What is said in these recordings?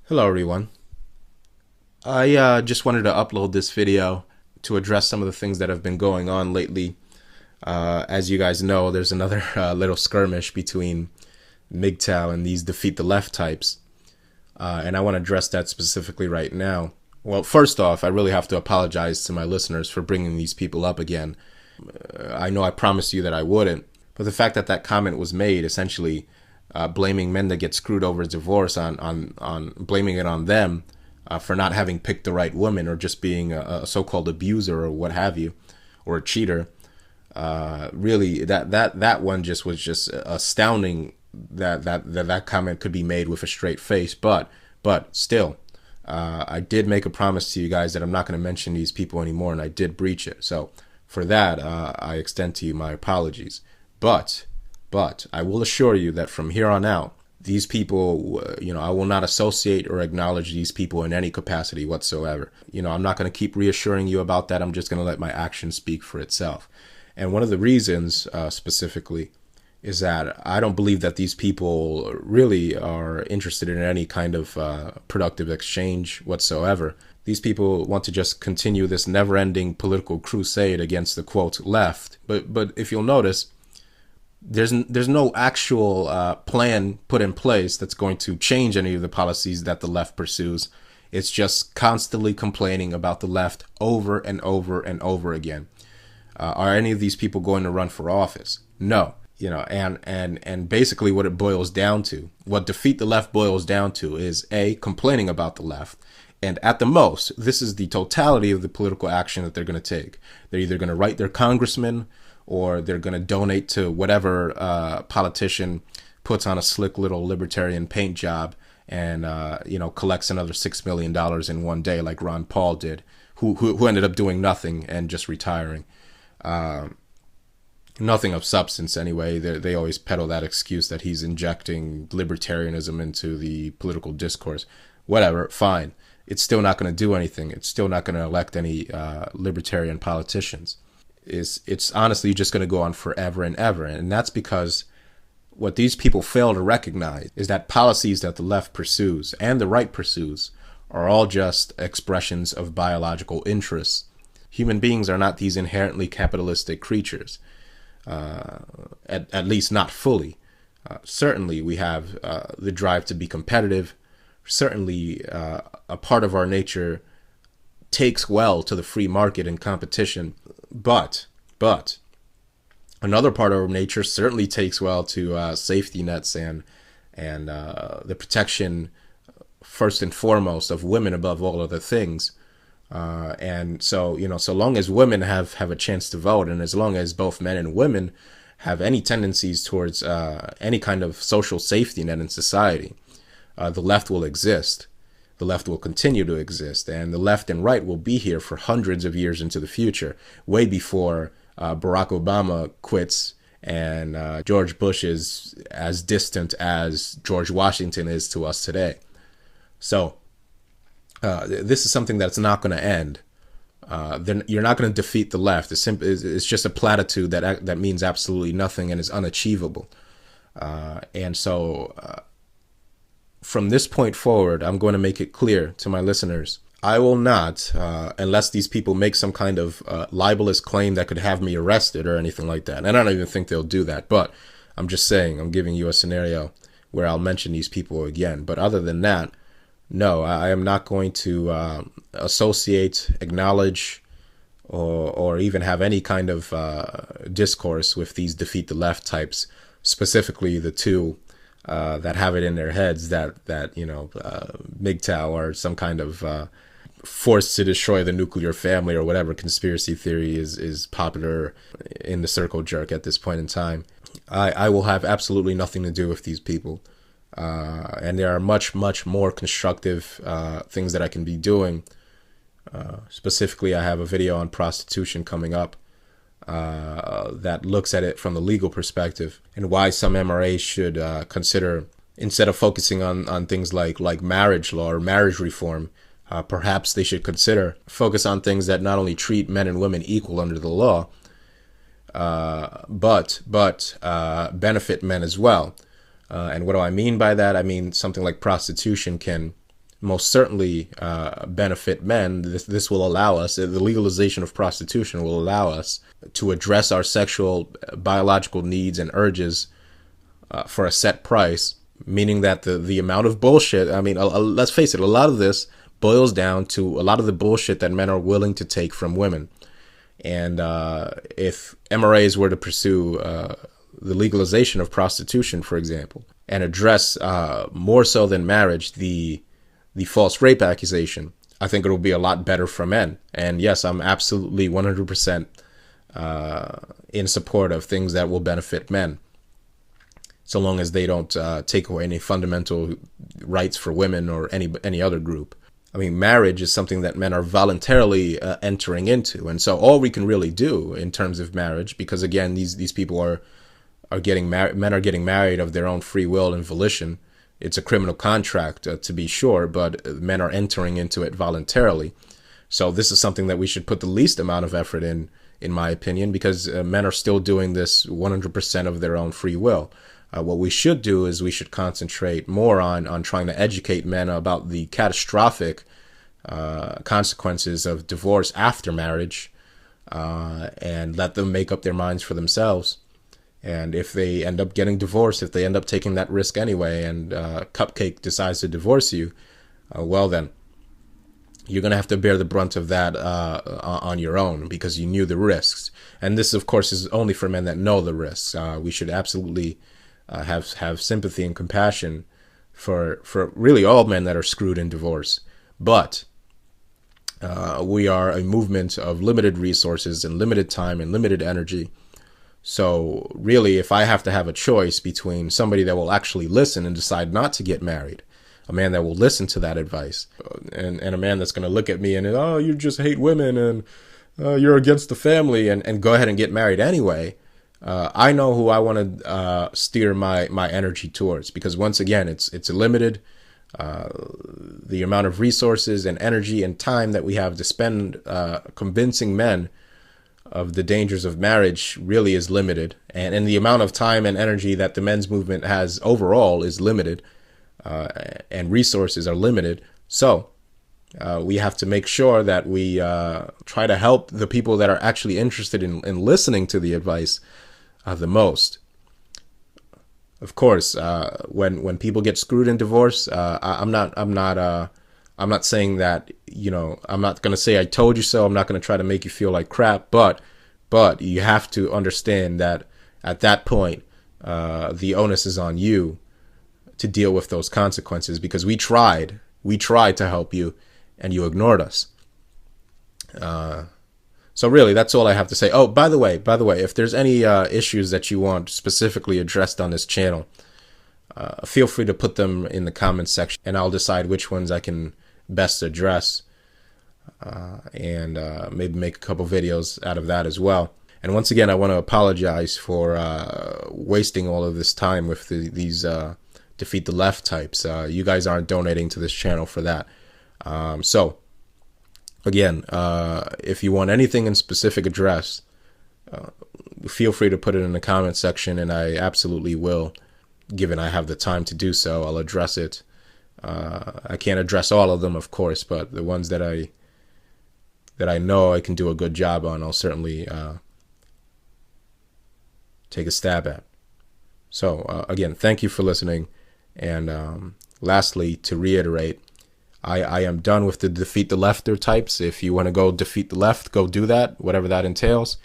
Hello everyone. I just wanted to upload this video to address some of the things that have been going on lately. As you guys know, there's another little skirmish between MGTOW and these defeat the left types. And I want to address that specifically right now. Well, first off, I really have to apologize to my listeners for bringing these people up again. I know I promised you that I wouldn't, but the fact that that comment was made, essentially blaming men that get screwed over a divorce on blaming it on them for not having picked the right woman or just being a so-called abuser or what have you, or a cheater. Really, that one just was just astounding that comment could be made with a straight face. But still, I did make a promise to you guys that I'm not going to mention these people anymore, and I did breach it. So for that, I extend to you my apologies. But I will assure you that from here on out, these people, I will not associate or acknowledge these people in any capacity whatsoever. I'm not going to keep reassuring you about that. I'm just going to let my action speak for itself. And one of the reasons specifically is that I don't believe that these people really are interested in any kind of productive exchange whatsoever. These people want to just continue this never-ending political crusade against the, quote, left. But if you'll notice, there's no actual plan put in place that's going to change any of the policies that the left pursues. It's just constantly complaining about the left over and over and over again. Are any of these people going to run for office? No. And basically what it boils down to, what defeat the left boils down to is A, complaining about the left. And at the most, this is the totality of the political action that they're going to take. They're either going to write their congressman, or they're going to donate to whatever politician puts on a slick little libertarian paint job and collects another $6 million in one day, like Ron Paul did, who ended up doing nothing and just retiring. Nothing of substance anyway. They always peddle that excuse that he's injecting libertarianism into the political discourse. Whatever, fine. It's still not going to do anything. It's still not going to elect any libertarian politicians. It's honestly just going to go on forever and ever. And that's because what these people fail to recognize is that policies that the left pursues and the right pursues are all just expressions of biological interests. Human beings are not these inherently capitalistic creatures, at least not fully. Certainly we have the drive to be competitive. Certainly a part of our nature takes well to the free market and competition. But another part of our nature certainly takes well to safety nets and the protection, first and foremost, of women above all other things. And so, so long as women have a chance to vote, and as long as both men and women have any tendencies towards any kind of social safety net in society, the left will exist. The left will continue to exist, and the left and right will be here for hundreds of years into the future, way before Barack Obama quits and George Bush is as distant as George Washington is to us today. So this is something that's not going to end. Then you're not going to defeat the left. It's just a platitude that means absolutely nothing and is unachievable. And so from this point forward, I'm going to make it clear to my listeners, I will not, unless these people make some kind of libelous claim that could have me arrested or anything like that. And I don't even think they'll do that. But I'm just saying, I'm giving you a scenario where I'll mention these people again. But other than that, no, I am not going to associate, acknowledge, or even have any kind of discourse with these defeat the left types, specifically the two that have it in their heads that MGTOW are some kind of force to destroy the nuclear family or whatever conspiracy theory is popular in the circle jerk at this point in time. I will have absolutely nothing to do with these people. And there are much more constructive things that I can be doing. Specifically, I have a video on prostitution coming up that looks at it from the legal perspective and why some MRAs should consider, instead of focusing on things like marriage law or marriage reform, perhaps they should focus on things that not only treat men and women equal under the law, but benefit men as well. And what do I mean by that? I mean something like prostitution can most certainly benefit men. This will allow us, the legalization of prostitution will allow us to address our sexual biological needs and urges for a set price, meaning that the amount of bullshit, I mean, let's face it, a lot of this boils down to a lot of the bullshit that men are willing to take from women. And if MRAs were to pursue the legalization of prostitution, for example, and address more so than marriage the false rape accusation, I think it will be a lot better for men. And yes, I'm absolutely 100% in support of things that will benefit men, so long as they don't take away any fundamental rights for women or any other group. I mean, marriage is something that men are voluntarily entering into, and so all we can really do in terms of marriage, because again, these people are getting married, men are getting married of their own free will and volition. It's a criminal contract, to be sure, but men are entering into it voluntarily. So this is something that we should put the least amount of effort in my opinion, because men are still doing this 100% of their own free will. What we should do is we should concentrate more on trying to educate men about the catastrophic consequences of divorce after marriage, and let them make up their minds for themselves. And if they end up getting divorced, if they end up taking that risk anyway, and Cupcake decides to divorce you, well then, you're going to have to bear the brunt of that on your own, because you knew the risks. And this, of course, is only for men that know the risks. We should absolutely have sympathy and compassion for really all men that are screwed in divorce. But we are a movement of limited resources and limited time and limited energy. So really, if I have to have a choice between somebody that will actually listen and decide not to get married, a man that will listen to that advice, and a man that's going to look at me and, oh, you just hate women and you're against the family, and go ahead and get married anyway, I know who I want to steer my energy towards, because once again, it's limited. The amount of resources and energy and time that we have to spend convincing men of the dangers of marriage really is limited, and the amount of time and energy that the men's movement has overall is limited, and resources are limited. So we have to make sure that we try to help the people that are actually interested in listening to the advice the most. Of course, when people get screwed in divorce, I'm not saying that, I'm not going to say I told you so. I'm not going to try to make you feel like crap, but you have to understand that at that point, the onus is on you to deal with those consequences, because we tried to help you and you ignored us. So really, that's all I have to say. Oh, by the way, if there's any issues that you want specifically addressed on this channel, feel free to put them in the comments section, and I'll decide which ones I can best address, and maybe make a couple videos out of that as well. And once again, I want to apologize for wasting all of this time with these Defeat the Left types. You guys aren't donating to this channel for that. So again, if you want anything in specific address, feel free to put it in the comment section, and I absolutely will, given I have the time to do so. I'll address it. I can't address all of them, of course, but the ones that I know I can do a good job on, I'll certainly take a stab at. So again, thank you for listening. And lastly, to reiterate, I am done with the Defeat the Lefter types. If you want to go defeat the left, go do that, whatever that entails.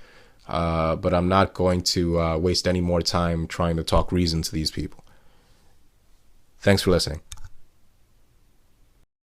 But I'm not going to waste any more time trying to talk reason to these people. Thanks for listening.